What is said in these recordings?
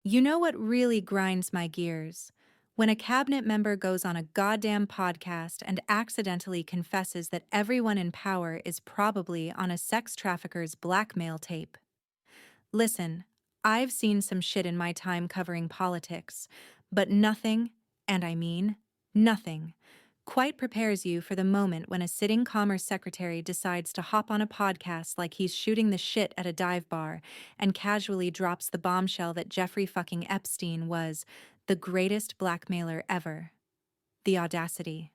You know what really grinds my gears? When a cabinet member goes on a goddamn podcast and accidentally confesses that everyone in power is probably on a sex trafficker's blackmail tape. Listen, I've seen some shit in my time covering politics, but nothing, and I mean nothing, quite prepares you for the moment when a sitting Commerce Secretary decides to hop on a podcast like he's shooting the shit at a dive bar and casually drops the bombshell that Jeffrey fucking Epstein was the greatest blackmailer ever. The audacity.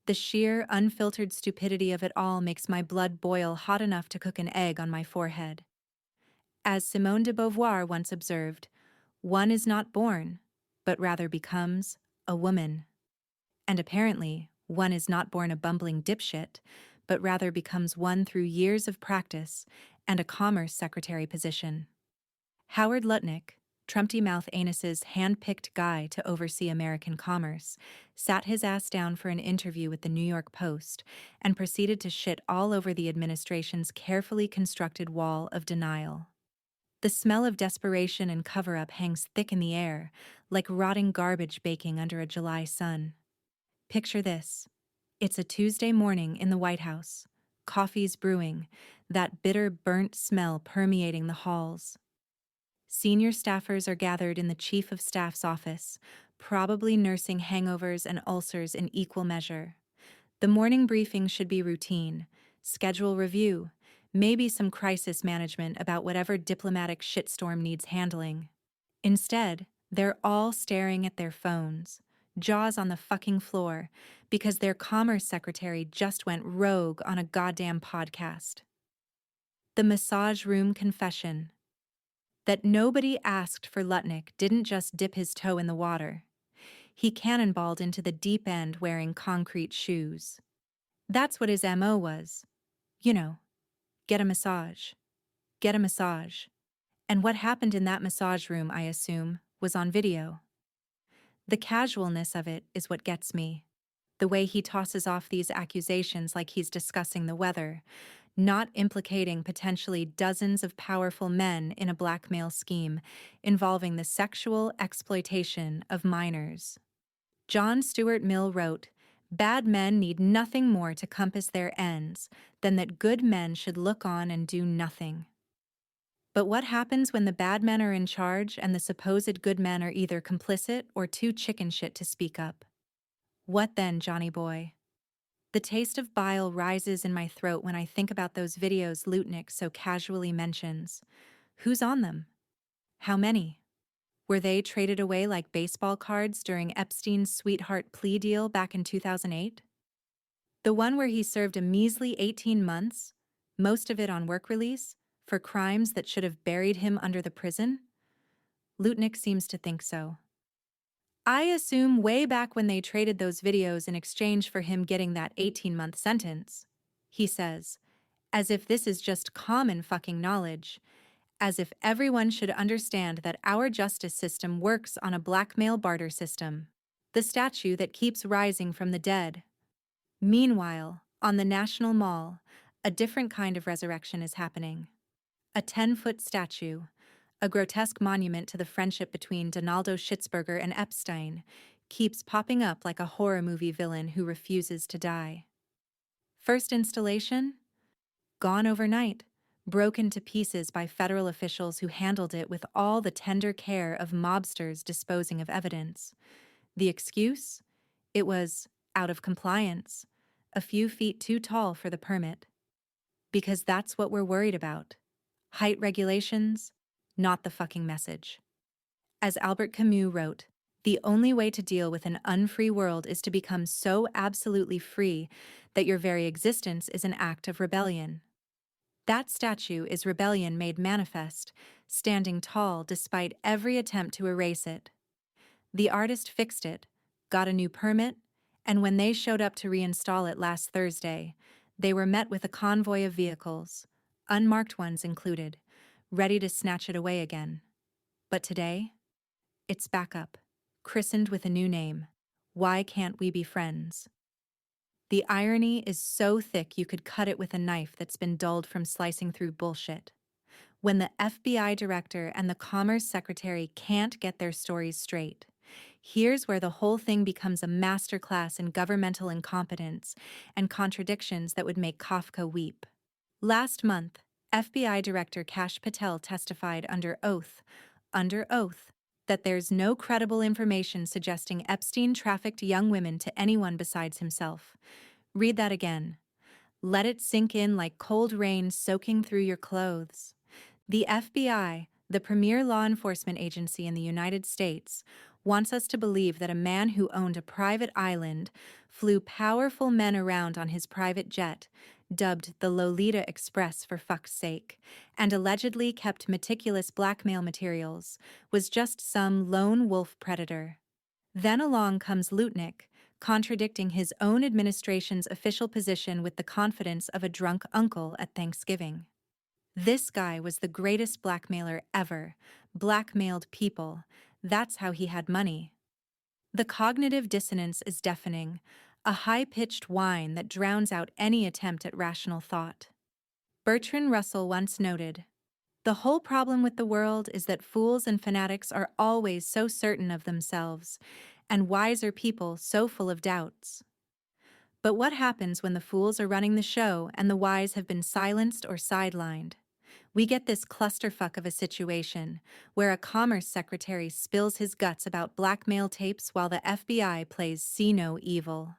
The sheer, unfiltered stupidity of it all makes my blood boil hot enough to cook an egg on my forehead. As Simone de Beauvoir once observed, one is not born, but rather becomes a woman. And apparently, one is not born a bumbling dipshit, but rather becomes one through years of practice and a commerce secretary position. Howard Lutnick, Trumpty Mouth Anus's hand-picked guy to oversee American commerce, sat his ass down for an interview with the New York Post and proceeded to shit all over the administration's carefully constructed wall of denial. The smell of desperation and cover-up hangs thick in the air, like rotting garbage baking under a July sun. Picture this. It's a Tuesday morning in the White House. Coffee's brewing, that bitter, burnt smell permeating the halls. Senior staffers are gathered in the Chief of Staff's office, probably nursing hangovers and ulcers in equal measure. The morning briefing should be routine, schedule review, maybe some crisis management about whatever diplomatic shitstorm needs handling. Instead, they're all staring at their phones, jaws on the fucking floor, because their commerce secretary just went rogue on a goddamn podcast. The massage room confession. That nobody asked for Lutnick didn't just dip his toe in the water. He cannonballed into the deep end wearing concrete shoes. That's what his MO was. You know, get a massage. Get a massage. And what happened in that massage room, I assume, was on video. The casualness of it is what gets me. The way he tosses off these accusations like he's discussing the weather, not implicating potentially dozens of powerful men in a blackmail scheme involving the sexual exploitation of minors. John Stuart Mill wrote, "Bad men need nothing more to compass their ends than that good men should look on and do nothing." But what happens when the bad men are in charge and the supposed good men are either complicit or too chicken shit to speak up? What then, Johnny boy? The taste of bile rises in my throat when I think about those videos Lutnick so casually mentions. Who's on them? How many? Were they traded away like baseball cards during Epstein's sweetheart plea deal back in 2008? The one where he served a measly 18 months, most of it on work release, for crimes that should have buried him under the prison? Lutnick seems to think so. I assume way back when they traded those videos in exchange for him getting that 18-month sentence. He says, as if this is just common fucking knowledge, as if everyone should understand that our justice system works on a blackmail barter system, the statue that keeps rising from the dead. Meanwhile, on the National Mall, a different kind of resurrection is happening. A 10-foot statue, a grotesque monument to the friendship between Donaldo Schitzberger and Epstein, keeps popping up like a horror movie villain who refuses to die. First installation? Gone overnight, broken to pieces by federal officials who handled it with all the tender care of mobsters disposing of evidence. The excuse? It was out of compliance, a few feet too tall for the permit. Because that's what we're worried about. Height regulations, not the fucking message. As Albert Camus wrote, the only way to deal with an unfree world is to become so absolutely free that your very existence is an act of rebellion. That statue is rebellion made manifest, standing tall despite every attempt to erase it. The artist fixed it, got a new permit, and when they showed up to reinstall it last Thursday, they were met with a convoy of vehicles, unmarked ones included, ready to snatch it away again. But today, it's back up, christened with a new name. Why can't we be friends? The irony is so thick you could cut it with a knife that's been dulled from slicing through bullshit. when the FBI director and the Commerce Secretary can't get their stories straight. Here's where the whole thing becomes a masterclass in governmental incompetence and contradictions that would make Kafka weep. Last month, FBI Director Kash Patel testified under oath, that there's no credible information suggesting Epstein trafficked young women to anyone besides himself. Read that again. Let it sink in like cold rain soaking through your clothes. The FBI, the premier law enforcement agency in the United States, wants us to believe that a man who owned a private island, flew powerful men around on his private jet, dubbed the Lolita Express for fuck's sake, and allegedly kept meticulous blackmail materials, was just some lone wolf predator. Then along comes Lutnick, contradicting his own administration's official position with the confidence of a drunk uncle at Thanksgiving. This guy was the greatest blackmailer ever, blackmailed people. That's how he had money. The cognitive dissonance is deafening, a high-pitched whine that drowns out any attempt at rational thought. Bertrand Russell once noted, "The whole problem with the world is that fools and fanatics are always so certain of themselves, and wiser people so full of doubts." But what happens when the fools are running the show and the wise have been silenced or sidelined? We get this clusterfuck of a situation where a commerce secretary spills his guts about blackmail tapes while the FBI plays see no evil.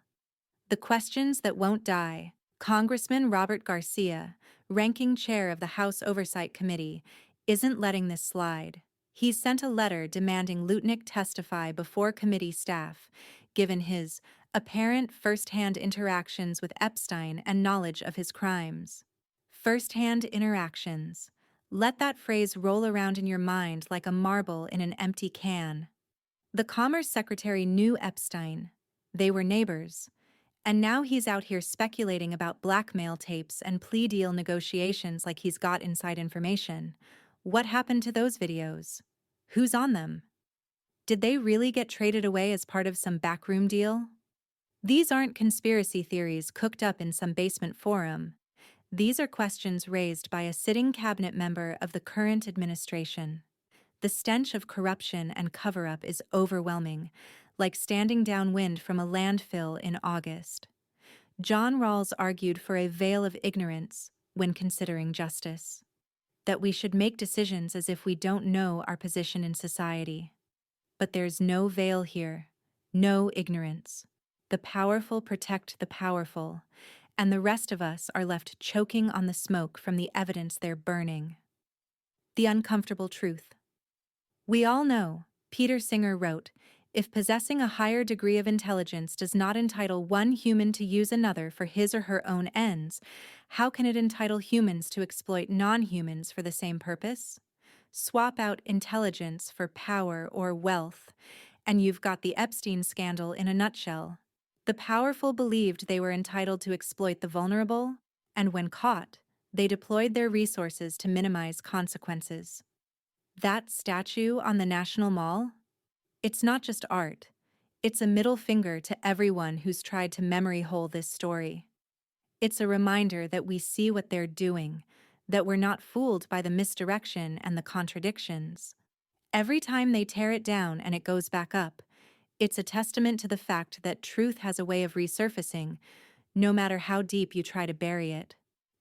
The questions that won't die. Congressman Robert Garcia, ranking chair of the House Oversight Committee, isn't letting this slide. He sent a letter demanding Lutnick testify before committee staff, given his apparent first-hand interactions with Epstein and knowledge of his crimes. First-hand interactions. Let that phrase roll around in your mind like a marble in an empty can. The Commerce Secretary knew Epstein. They were neighbors. And now he's out here speculating about blackmail tapes and plea deal negotiations like he's got inside information. What happened to those videos? Who's on them? Did they really get traded away as part of some backroom deal? These aren't conspiracy theories cooked up in some basement forum. These are questions raised by a sitting cabinet member of the current administration. The stench of corruption and cover-up is overwhelming, like standing downwind from a landfill in August. John Rawls argued for a veil of ignorance when considering justice, that we should make decisions as if we don't know our position in society. But there's no veil here, no ignorance. The powerful protect the powerful, and the rest of us are left choking on the smoke from the evidence they're burning. The uncomfortable truth. We all know, Peter Singer wrote, if possessing a higher degree of intelligence does not entitle one human to use another for his or her own ends, how can it entitle humans to exploit non-humans for the same purpose? Swap out intelligence for power or wealth, and you've got the Epstein scandal in a nutshell. The powerful believed they were entitled to exploit the vulnerable, and when caught, they deployed their resources to minimize consequences. That statue on the National Mall? It's not just art. It's a middle finger to everyone who's tried to memory hole this story. It's a reminder that we see what they're doing, that we're not fooled by the misdirection and the contradictions. Every time they tear it down and it goes back up, it's a testament to the fact that truth has a way of resurfacing, no matter how deep you try to bury it.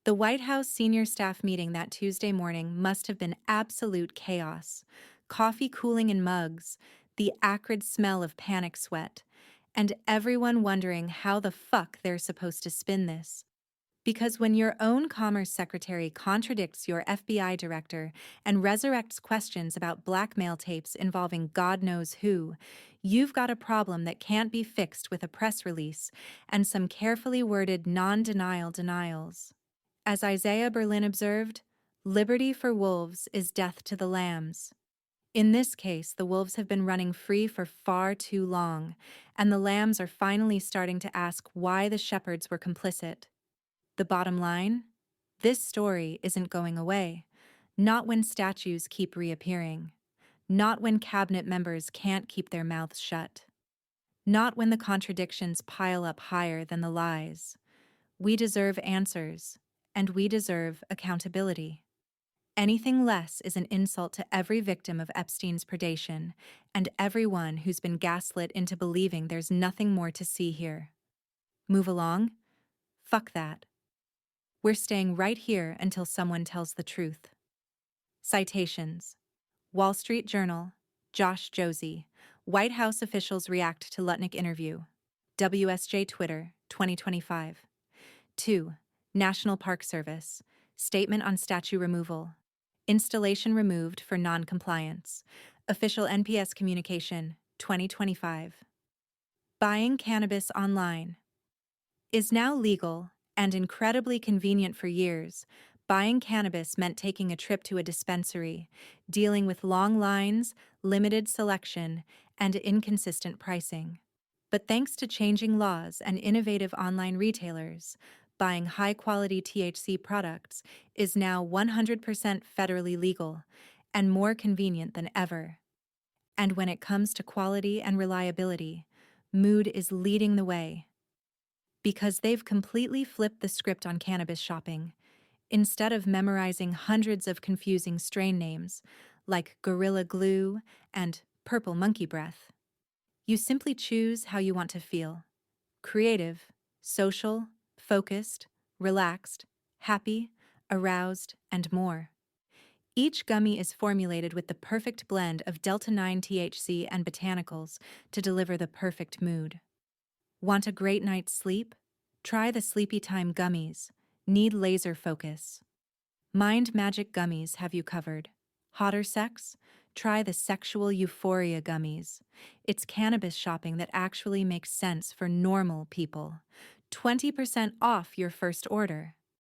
The White House senior staff meeting that Tuesday morning must have been absolute chaos. Coffee cooling in mugs, the acrid smell of panic sweat, and everyone wondering how the fuck they're supposed to spin this. Because when your own Commerce Secretary contradicts your FBI director and resurrects questions about blackmail tapes involving God knows who, you've got a problem that can't be fixed with a press release and some carefully worded non-denial denials. As Isaiah Berlin observed, liberty for wolves is death to the lambs. In this case, the wolves have been running free for far too long, and the lambs are finally starting to ask why the shepherds were complicit. The bottom line? This story isn't going away. Not when statues keep reappearing. Not when cabinet members can't keep their mouths shut. Not when the contradictions pile up higher than the lies. We deserve answers, and we deserve accountability. Anything less is an insult to every victim of Epstein's predation and everyone who's been gaslit into believing there's nothing more to see here. Move along? Fuck that. We're staying right here until someone tells the truth. Citations: Wall Street Journal, Josh Josie, White House officials react to Lutnick interview. WSJ Twitter, 2025. 2. National Park Service, statement on statue removal. Installation removed for non-compliance. Official NPS communication, 2025. Buying cannabis online is now legal and incredibly convenient. For years, buying cannabis meant taking a trip to a dispensary, dealing with long lines, limited selection, and inconsistent pricing. But thanks to changing laws and innovative online retailers, buying high-quality THC products is now 100% federally legal and more convenient than ever. And when it comes to quality and reliability, Mood is leading the way. Because they've completely flipped the script on cannabis shopping. Instead of memorizing hundreds of confusing strain names, like Gorilla Glue and Purple Monkey Breath, you simply choose how you want to feel: creative, social, focused, relaxed, happy, aroused, and more. Each gummy is formulated with the perfect blend of Delta-9 THC and botanicals to deliver the perfect mood. Want a great night's sleep? Try the Sleepy Time Gummies. Need laser focus? Mind Magic Gummies have you covered. Hotter sex? Try the Sexual Euphoria Gummies. It's cannabis shopping that actually makes sense for normal people. 20% off your first order.